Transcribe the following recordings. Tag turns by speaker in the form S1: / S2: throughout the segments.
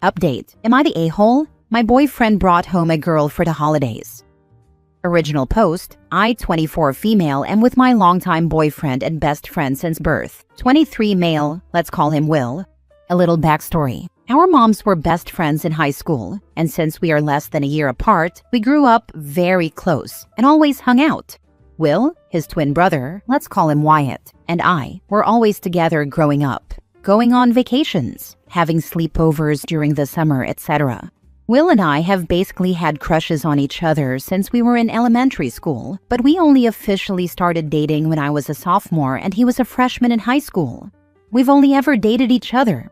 S1: Update. Am I the a-hole? My boyfriend brought home a girl for the holidays. Original post. I, 24 female, am with my longtime boyfriend and best friend since birth. 23 male, let's call him Will. A little backstory. Our moms were best friends in high school, and since we are less than a year apart, we grew up very close and always hung out. Will, his twin brother, let's call him Wyatt, and I were always together growing up, going on vacations, having sleepovers during the summer, etc. Will and I have basically had crushes on each other since we were in elementary school, but we only officially started dating when I was a sophomore and he was a freshman in high school. We've only ever dated each other.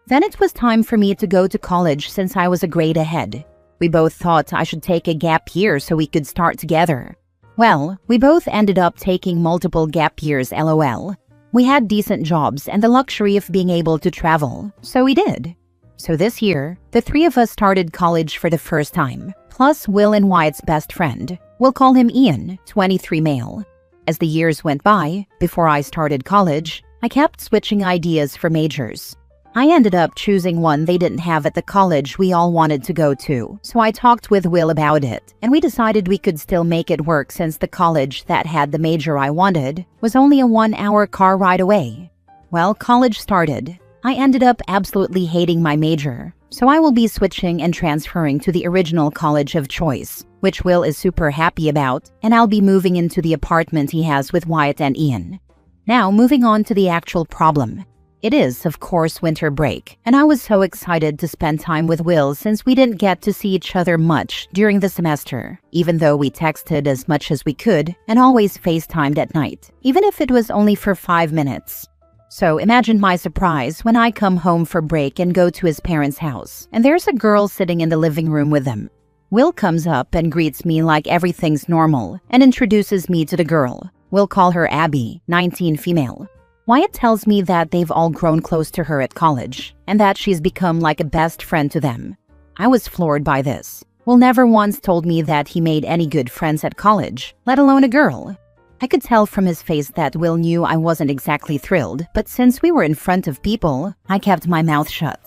S1: Then it was time for me to go to college since I was a grade ahead. We both thought I should take a gap year so we could start together. Well, we both ended up taking multiple gap years, LOL. We had decent jobs and the luxury of being able to travel, so we did. So this year, the three of us started college for the first time, plus Will and Wyatt's best friend. We'll call him Ian, 23 male. As the years went by, before I started college, I kept switching ideas for majors. I ended up choosing one they didn't have at the college we all wanted to go to, so I talked with Will about it, and we decided we could still make it work since the college that had the major I wanted was only a 1-hour car ride away. Well, college started. I ended up absolutely hating my major, so I will be switching and transferring to the original college of choice, which Will is super happy about, and I'll be moving into the apartment he has with Wyatt and Ian. Now, moving on to the actual problem. It is, of course, winter break, and I was so excited to spend time with Will since we didn't get to see each other much during the semester, even though we texted as much as we could and always FaceTimed at night, even if it was only for 5 minutes. So imagine my surprise when I come home for break and go to his parents' house, and there's a girl sitting in the living room with them. Will comes up and greets me like everything's normal and introduces me to the girl. We'll call her Abby, 19 female. Wyatt tells me that they've all grown close to her at college, and that she's become like a best friend to them. I was floored by this. Will never once told me that he made any good friends at college, let alone a girl. I could tell from his face that Will knew I wasn't exactly thrilled, but since we were in front of people, I kept my mouth shut.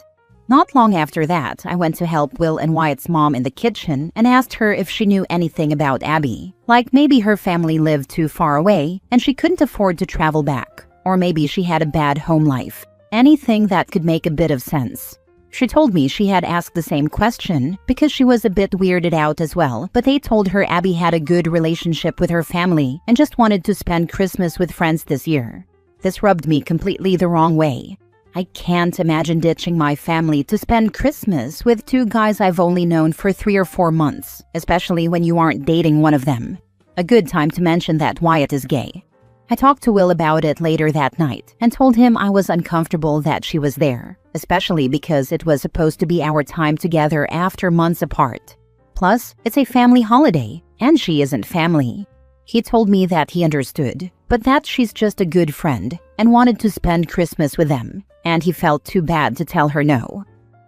S1: Not long after that, I went to help Will and Wyatt's mom in the kitchen and asked her if she knew anything about Abby, like maybe her family lived too far away and she couldn't afford to travel back. Or maybe she had a bad home life. Anything that could make a bit of sense. She told me she had asked the same question because she was a bit weirded out as well, but they told her Abby had a good relationship with her family and just wanted to spend Christmas with friends this year. This rubbed me completely the wrong way. I can't imagine ditching my family to spend Christmas with 2 guys I've only known for 3 or 4 months, especially when you aren't dating one of them. A good time to mention that Wyatt is gay. I talked to Will about it later that night and told him I was uncomfortable that she was there, especially because it was supposed to be our time together after months apart. Plus, it's a family holiday, and she isn't family. He told me that he understood, but that she's just a good friend and wanted to spend Christmas with them, and he felt too bad to tell her no.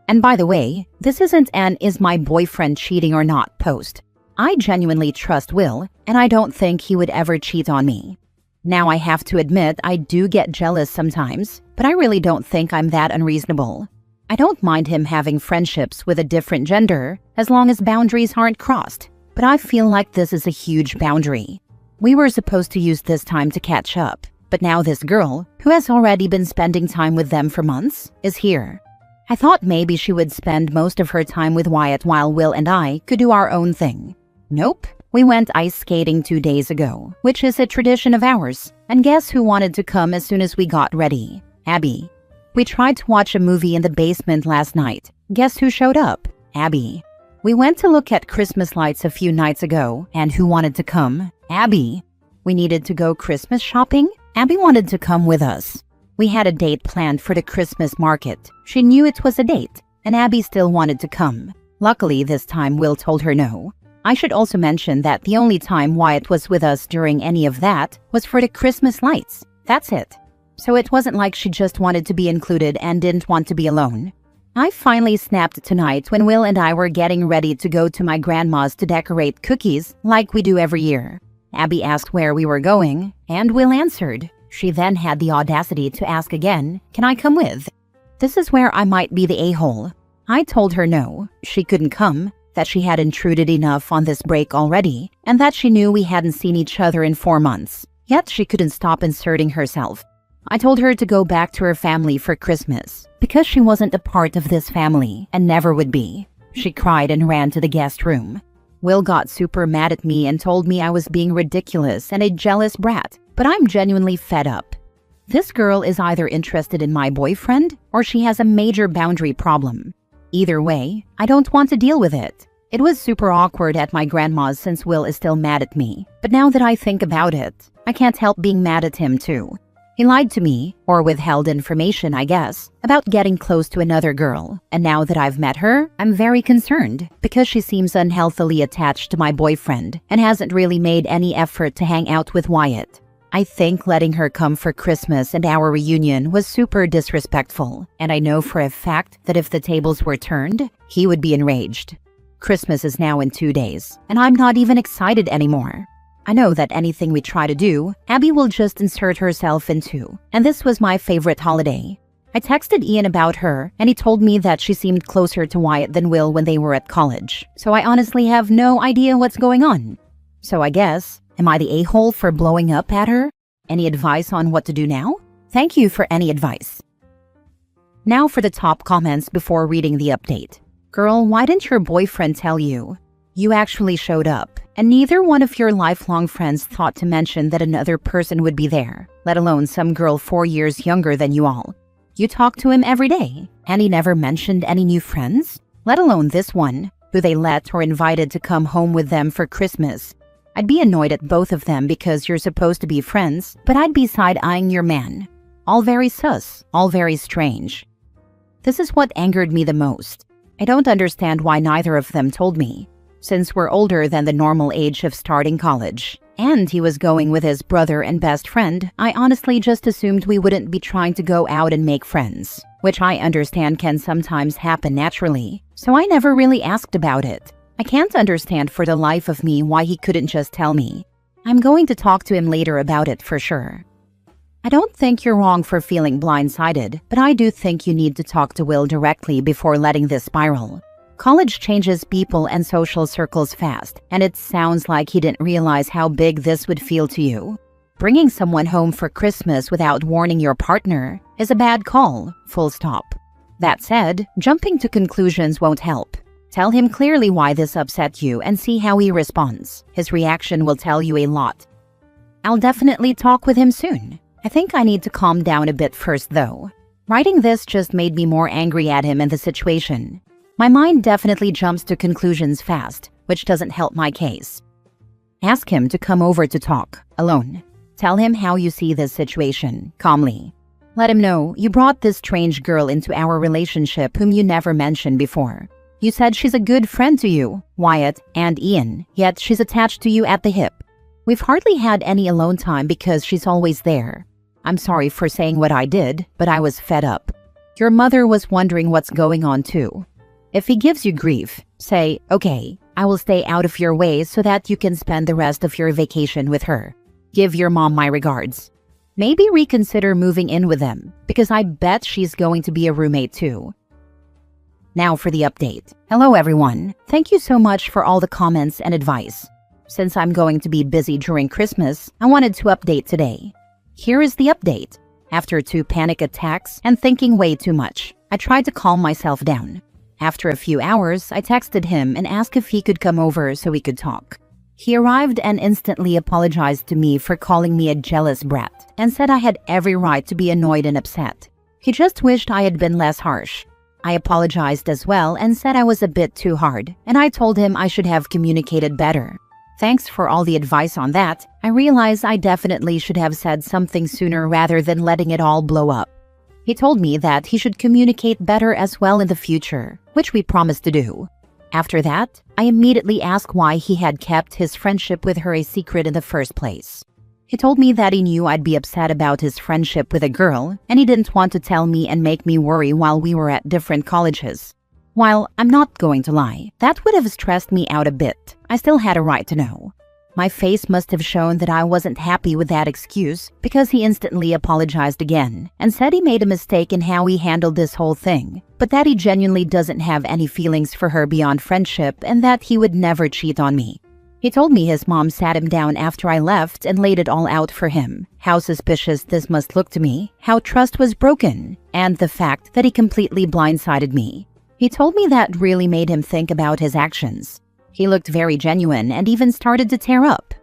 S1: And by the way, this isn't an "is my boyfriend cheating or not" post. I genuinely trust Will, and I don't think he would ever cheat on me. Now I have to admit I do get jealous sometimes, but I really don't think I'm that unreasonable. I don't mind him having friendships with a different gender as long as boundaries aren't crossed, but I feel like this is a huge boundary. We were supposed to use this time to catch up, but now this girl, who has already been spending time with them for months, is here. I thought maybe she would spend most of her time with Wyatt while Will and I could do our own thing. Nope. We went ice skating 2 days ago, which is a tradition of ours. And guess who wanted to come as soon as we got ready? Abby. We tried to watch a movie in the basement last night. Guess who showed up? Abby. We went to look at Christmas lights a few nights ago, and who wanted to come? Abby. We needed to go Christmas shopping? Abby wanted to come with us. We had a date planned for the Christmas market. She knew it was a date, and Abby still wanted to come. Luckily, this time Will told her no. I should also mention that the only time Wyatt was with us during any of that was for the Christmas lights. That's it. So it wasn't like she just wanted to be included and didn't want to be alone. I finally snapped tonight when Will and I were getting ready to go to my grandma's to decorate cookies like we do every year. Abby asked where we were going, and Will answered. She then had the audacity to ask again, "Can I come with?" This is where I might be the a-hole. I told her no, she couldn't come, that she had intruded enough on this break already, and that she knew we hadn't seen each other in 4 months. Yet she couldn't stop inserting herself. I told her to go back to her family for Christmas, because she wasn't a part of this family and never would be. She cried and ran to the guest room. Will got super mad at me and told me I was being ridiculous and a jealous brat, but I'm genuinely fed up. This girl is either interested in my boyfriend or she has a major boundary problem. Either way, I don't want to deal with it. It was super awkward at my grandma's since Will is still mad at me, but now that I think about it, I can't help being mad at him too. He lied to me, or withheld information, I guess, about getting close to another girl. And now that I've met her, I'm very concerned because she seems unhealthily attached to my boyfriend and hasn't really made any effort to hang out with Wyatt. I think letting her come for Christmas and our reunion was super disrespectful, and I know for a fact that if the tables were turned, he would be enraged. Christmas is now in 2 days, and I'm not even excited anymore. I know that anything we try to do, Abby will just insert herself into, and this was my favorite holiday. I texted Ian about her, and he told me that she seemed closer to Wyatt than Will when they were at college, so I honestly have no idea what's going on. So I guess, am I the a-hole for blowing up at her? Any advice on what to do now? Thank you for any advice. Now for the top comments before reading the update. Girl, why didn't your boyfriend tell you? You actually showed up, and neither one of your lifelong friends thought to mention that another person would be there, let alone some girl 4 years younger than you all. You talk to him every day, and he never mentioned any new friends, let alone this one, who they let or invited to come home with them for Christmas. I'd be annoyed at both of them because you're supposed to be friends, but I'd be side-eyeing your man. All very sus, all very strange. This is what angered me the most. I don't understand why neither of them told me. Since we're older than the normal age of starting college, and he was going with his brother and best friend, I honestly just assumed we wouldn't be trying to go out and make friends, which I understand can sometimes happen naturally, so I never really asked about it. I can't understand for the life of me why he couldn't just tell me. I'm going to talk to him later about it for sure. I don't think you're wrong for feeling blindsided, but I do think you need to talk to Will directly before letting this spiral. College changes people and social circles fast, and it sounds like he didn't realize how big this would feel to you. Bringing someone home for Christmas without warning your partner is a bad call, full stop. That said, jumping to conclusions won't help. Tell him clearly why this upset you and see how he responds. His reaction will tell you a lot. I'll definitely talk with him soon. I think I need to calm down a bit first though. Writing this just made me more angry at him and the situation. My mind definitely jumps to conclusions fast, which doesn't help my case. Ask him to come over to talk, alone. Tell him how you see this situation, calmly. Let him know you brought this strange girl into our relationship whom you never mentioned before. You said she's a good friend to you, Wyatt, and Ian, yet she's attached to you at the hip. We've hardly had any alone time because she's always there. I'm sorry for saying what I did, but I was fed up. Your mother was wondering what's going on too. If he gives you grief, say, okay, I will stay out of your way so that you can spend the rest of your vacation with her. Give your mom my regards. Maybe reconsider moving in with them, because I bet she's going to be a roommate too. Now for the update. Hello everyone. Thank you so much for all the comments and advice. Since I'm going to be busy during Christmas, I wanted to update today. Here is the update. After 2 panic attacks and thinking way too much, I tried to calm myself down. After a few hours, I texted him and asked if he could come over so we could talk. He arrived and instantly apologized to me for calling me a jealous brat and said I had every right to be annoyed and upset. He just wished I had been less harsh. I apologized as well and said I was a bit too hard, and I told him I should have communicated better. Thanks for all the advice on that. I realize I definitely should have said something sooner rather than letting it all blow up. He told me that he should communicate better as well in the future, which we promised to do. After that, I immediately asked why he had kept his friendship with her a secret in the first place. He told me that he knew I'd be upset about his friendship with a girl, and he didn't want to tell me and make me worry while we were at different colleges. While I'm not going to lie, that would have stressed me out a bit. I still had a right to know. My face must have shown that I wasn't happy with that excuse because he instantly apologized again and said he made a mistake in how he handled this whole thing, but that he genuinely doesn't have any feelings for her beyond friendship and that he would never cheat on me. He told me his mom sat him down after I left and laid it all out for him. How suspicious this must look to me, how trust was broken, and the fact that he completely blindsided me. He told me that really made him think about his actions. He looked very genuine and even started to tear up.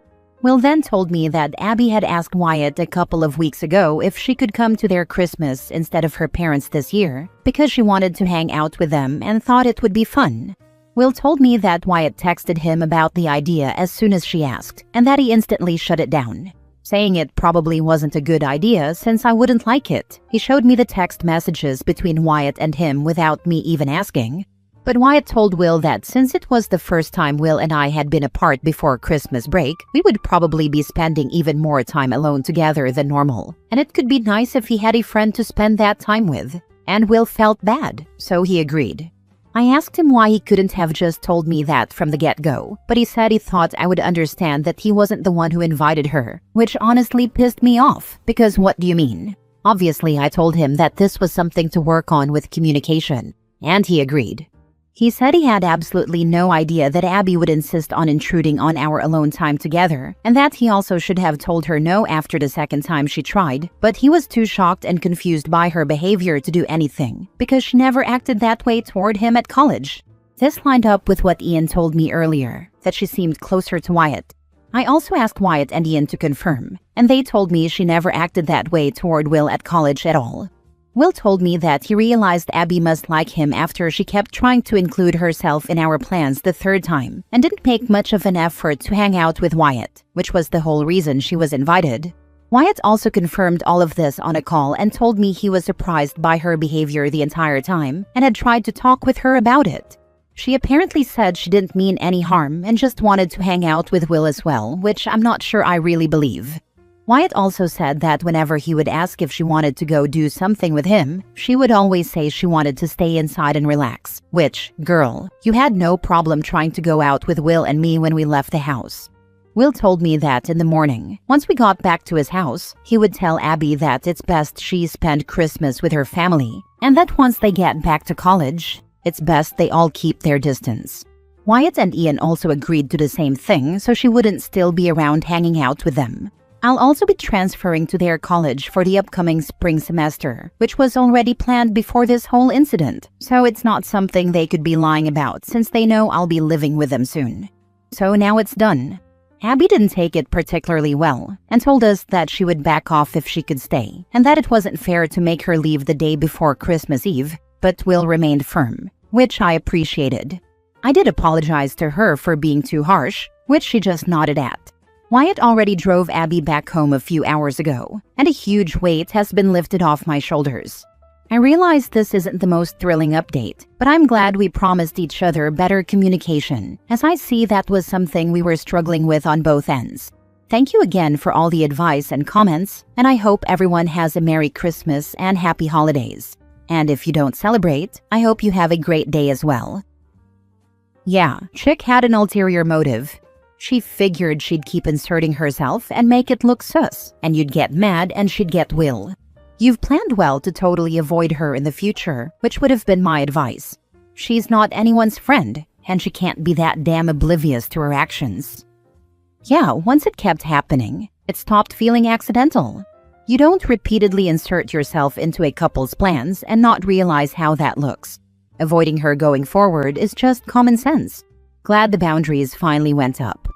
S1: Will then told me that Abby had asked Wyatt a couple of weeks ago if she could come to their Christmas instead of her parents this year because she wanted to hang out with them and thought it would be fun. Will told me that Wyatt texted him about the idea as soon as she asked and that he instantly shut it down, saying it probably wasn't a good idea since I wouldn't like it. He showed me the text messages between Wyatt and him without me even asking. But Wyatt told Will that since it was the first time Will and I had been apart before Christmas break, we would probably be spending even more time alone together than normal, and it could be nice if he had a friend to spend that time with. And Will felt bad, so he agreed. I asked him why he couldn't have just told me that from the get-go, but he said he thought I would understand that he wasn't the one who invited her, which honestly pissed me off, because what do you mean? Obviously, I told him that this was something to work on with communication, and he agreed. He said he had absolutely no idea that Abby would insist on intruding on our alone time together, and that he also should have told her no after the second time she tried, but he was too shocked and confused by her behavior to do anything, because she never acted that way toward him at college. This lined up with what Ian told me earlier, that she seemed closer to Wyatt. I also asked Wyatt and Ian to confirm, and they told me she never acted that way toward Will at college at all. Will told me that he realized Abby must like him after she kept trying to include herself in our plans the third time and didn't make much of an effort to hang out with Wyatt, which was the whole reason she was invited. Wyatt also confirmed all of this on a call and told me he was surprised by her behavior the entire time and had tried to talk with her about it. She apparently said she didn't mean any harm and just wanted to hang out with Will as well, which I'm not sure I really believe. Wyatt also said that whenever he would ask if she wanted to go do something with him, she would always say she wanted to stay inside and relax. Which, girl, you had no problem trying to go out with Will and me when we left the house. Will told me that in the morning, once we got back to his house, he would tell Abby that it's best she spend Christmas with her family, and that once they get back to college, it's best they all keep their distance. Wyatt and Ian also agreed to the same thing so she wouldn't still be around hanging out with them. I'll also be transferring to their college for the upcoming spring semester, which was already planned before this whole incident, so it's not something they could be lying about since they know I'll be living with them soon. So now it's done. Abby didn't take it particularly well and told us that she would back off if she could stay, and that it wasn't fair to make her leave the day before Christmas Eve, but Will remained firm, which I appreciated. I did apologize to her for being too harsh, which she just nodded at. Wyatt already drove Abby back home a few hours ago, and a huge weight has been lifted off my shoulders. I realize this isn't the most thrilling update, but I'm glad we promised each other better communication, as I see that was something we were struggling with on both ends. Thank you again for all the advice and comments, and I hope everyone has a Merry Christmas and Happy Holidays. And if you don't celebrate, I hope you have a great day as well. Yeah, chick had an ulterior motive. She figured she'd keep inserting herself and make it look sus, and you'd get mad and she'd get Will. You've planned well to totally avoid her in the future, which would have been my advice. She's not anyone's friend, and she can't be that damn oblivious to her actions. Yeah, once it kept happening, it stopped feeling accidental. You don't repeatedly insert yourself into a couple's plans and not realize how that looks. Avoiding her going forward is just common sense. Glad the boundaries finally went up.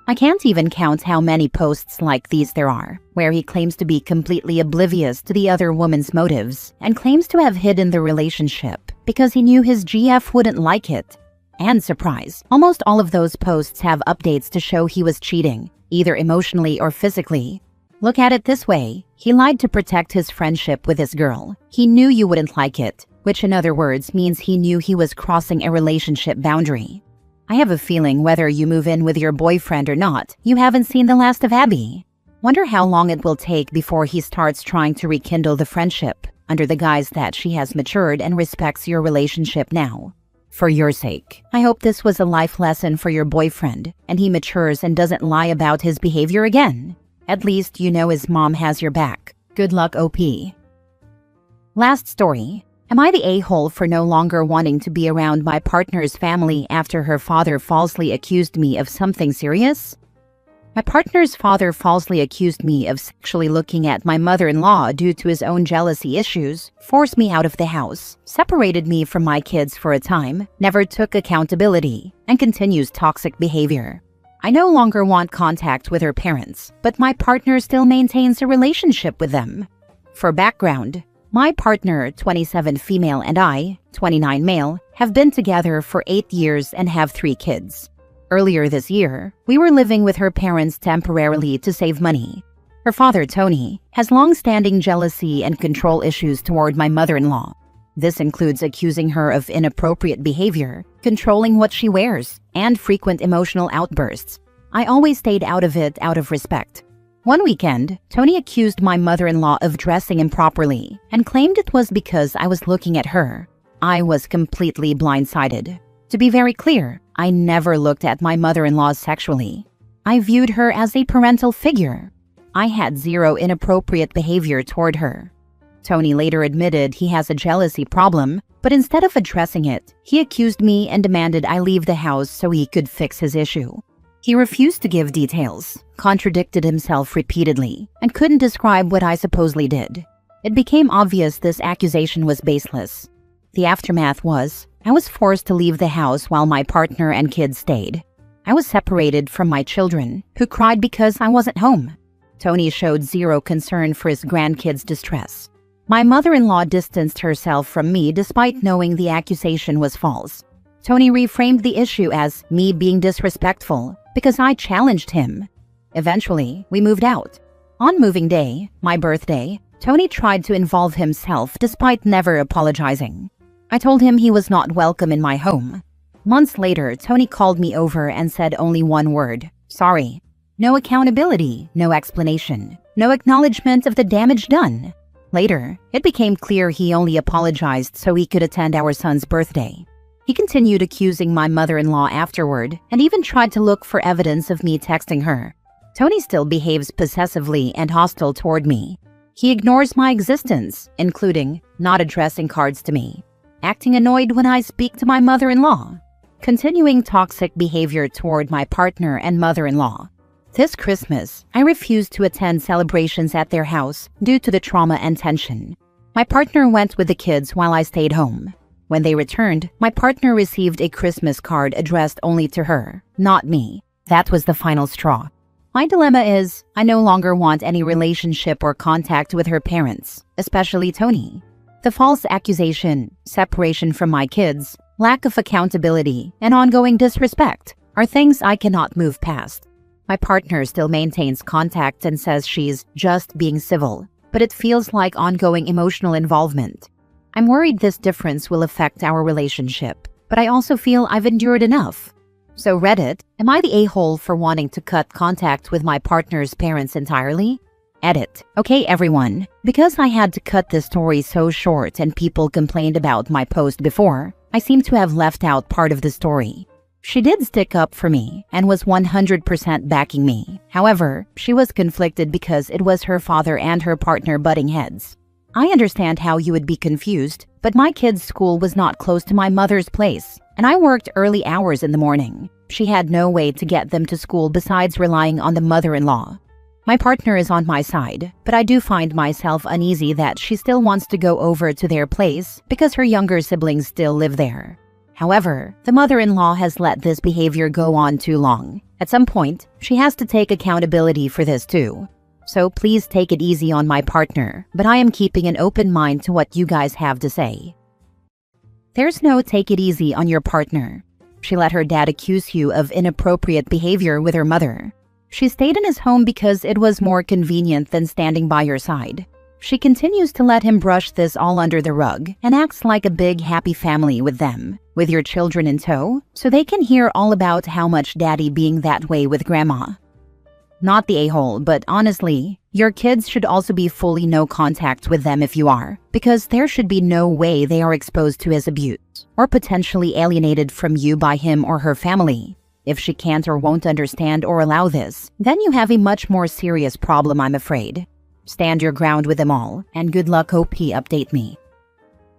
S1: I can't even count how many posts like these there are, where he claims to be completely oblivious to the other woman's motives and claims to have hidden the relationship because he knew his GF wouldn't like it. And surprise, almost all of those posts have updates to show he was cheating, either emotionally or physically. Look at it this way, he lied to protect his friendship with this girl. He knew you wouldn't like it, which in other words means he knew he was crossing a relationship boundary. I have a feeling whether you move in with your boyfriend or not, you haven't seen the last of Abby. Wonder how long it will take before he starts trying to rekindle the friendship, under the guise that she has matured and respects your relationship now. For your sake, I hope this was a life lesson for your boyfriend and he matures and doesn't lie about his behavior again. At least you know his mom has your back. Good luck, OP. Last story. Am I the a-hole for no longer wanting to be around my partner's family after her father falsely accused me of something serious? My partner's father falsely accused me of sexually looking at my mother-in-law due to his own jealousy issues, forced me out of the house, separated me from my kids for a time, never took accountability, and continues toxic behavior. I no longer want contact with her parents, but my partner still maintains a relationship with them. For background, my partner, 27 female, and I, 29 male, have been together for 8 years and have 3 kids. Earlier this year, we were living with her parents temporarily to save money. Her father, Tony, has long-standing jealousy and control issues toward my mother-in-law. This includes accusing her of inappropriate behavior, controlling what she wears, and frequent emotional outbursts. I always stayed out of it out of respect. One weekend, Tony accused my mother-in-law of dressing improperly and claimed it was because I was looking at her. I was completely blindsided. To be very clear, I never looked at my mother-in-law sexually. I viewed her as a parental figure. I had zero inappropriate behavior toward her. Tony later admitted he has a jealousy problem, but instead of addressing it, he accused me and demanded I leave the house so he could fix his issue. He refused to give details, contradicted himself repeatedly, and couldn't describe what I supposedly did. It became obvious this accusation was baseless. The aftermath was, I was forced to leave the house while my partner and kids stayed. I was separated from my children, who cried because I wasn't home. Tony showed zero concern for his grandkids' distress. My mother-in-law distanced herself from me despite knowing the accusation was false. Tony reframed the issue as me being disrespectful because I challenged him. Eventually, we moved out. On moving day, my birthday, Tony tried to involve himself despite never apologizing. I told him he was not welcome in my home. Months later, Tony called me over and said only one word: sorry. No accountability, no explanation, no acknowledgement of the damage done. Later, it became clear he only apologized so he could attend our son's birthday. He continued accusing my mother-in-law afterward and even tried to look for evidence of me texting her. Tony still behaves possessively and hostile toward me. He ignores my existence, including not addressing cards to me, acting annoyed when I speak to my mother-in-law, continuing toxic behavior toward my partner and mother-in-law. This Christmas, I refused to attend celebrations at their house due to the trauma and tension. My partner went with the kids while I stayed home. When they returned, my partner received a Christmas card addressed only to her, not me. That was the final straw. My dilemma is, I no longer want any relationship or contact with her parents, especially Tony. The false accusation, separation from my kids, lack of accountability, and ongoing disrespect are things I cannot move past. My partner still maintains contact and says she's just being civil, but it feels like ongoing emotional involvement. I'm worried this difference will affect our relationship, but I also feel I've endured enough. So Reddit, am I the a-hole for wanting to cut contact with my partner's parents entirely? Edit. Okay everyone, because I had to cut this story so short and people complained about my post before, I seem to have left out part of the story. She did stick up for me and was 100% backing me. However, she was conflicted because it was her father and her partner butting heads. I understand how you would be confused, but my kids' school was not close to my mother's place, and I worked early hours in the morning. She had no way to get them to school besides relying on the mother-in-law. My partner is on my side, but I do find myself uneasy that she still wants to go over to their place because her younger siblings still live there. However, the mother-in-law has let this behavior go on too long. At some point, she has to take accountability for this too. So please take it easy on my partner, but I am keeping an open mind to what you guys have to say. There's no take it easy on your partner. She let her dad accuse you of inappropriate behavior with her mother. She stayed in his home because it was more convenient than standing by your side. She continues to let him brush this all under the rug and acts like a big happy family with them, with your children in tow, so they can hear all about how much daddy being that way with grandma. not the a-hole, but honestly, your kids should also be fully no contact with them if you are, because there should be no way they are exposed to his abuse or potentially alienated from you by him or her family. If she can't or won't understand or allow this, then you have a much more serious problem, I'm afraid. Stand your ground with them all, and good luck. OP, update me.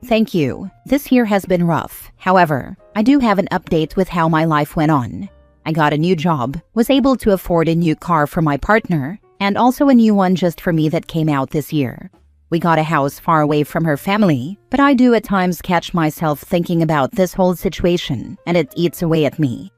S1: Thank you. This year has been rough. However, I do have an update with how my life went on. I got a new job, was able to afford a new car for my partner, and also a new one just for me that came out this year. We got a house far away from her family, but I do at times catch myself thinking about this whole situation, and it eats away at me.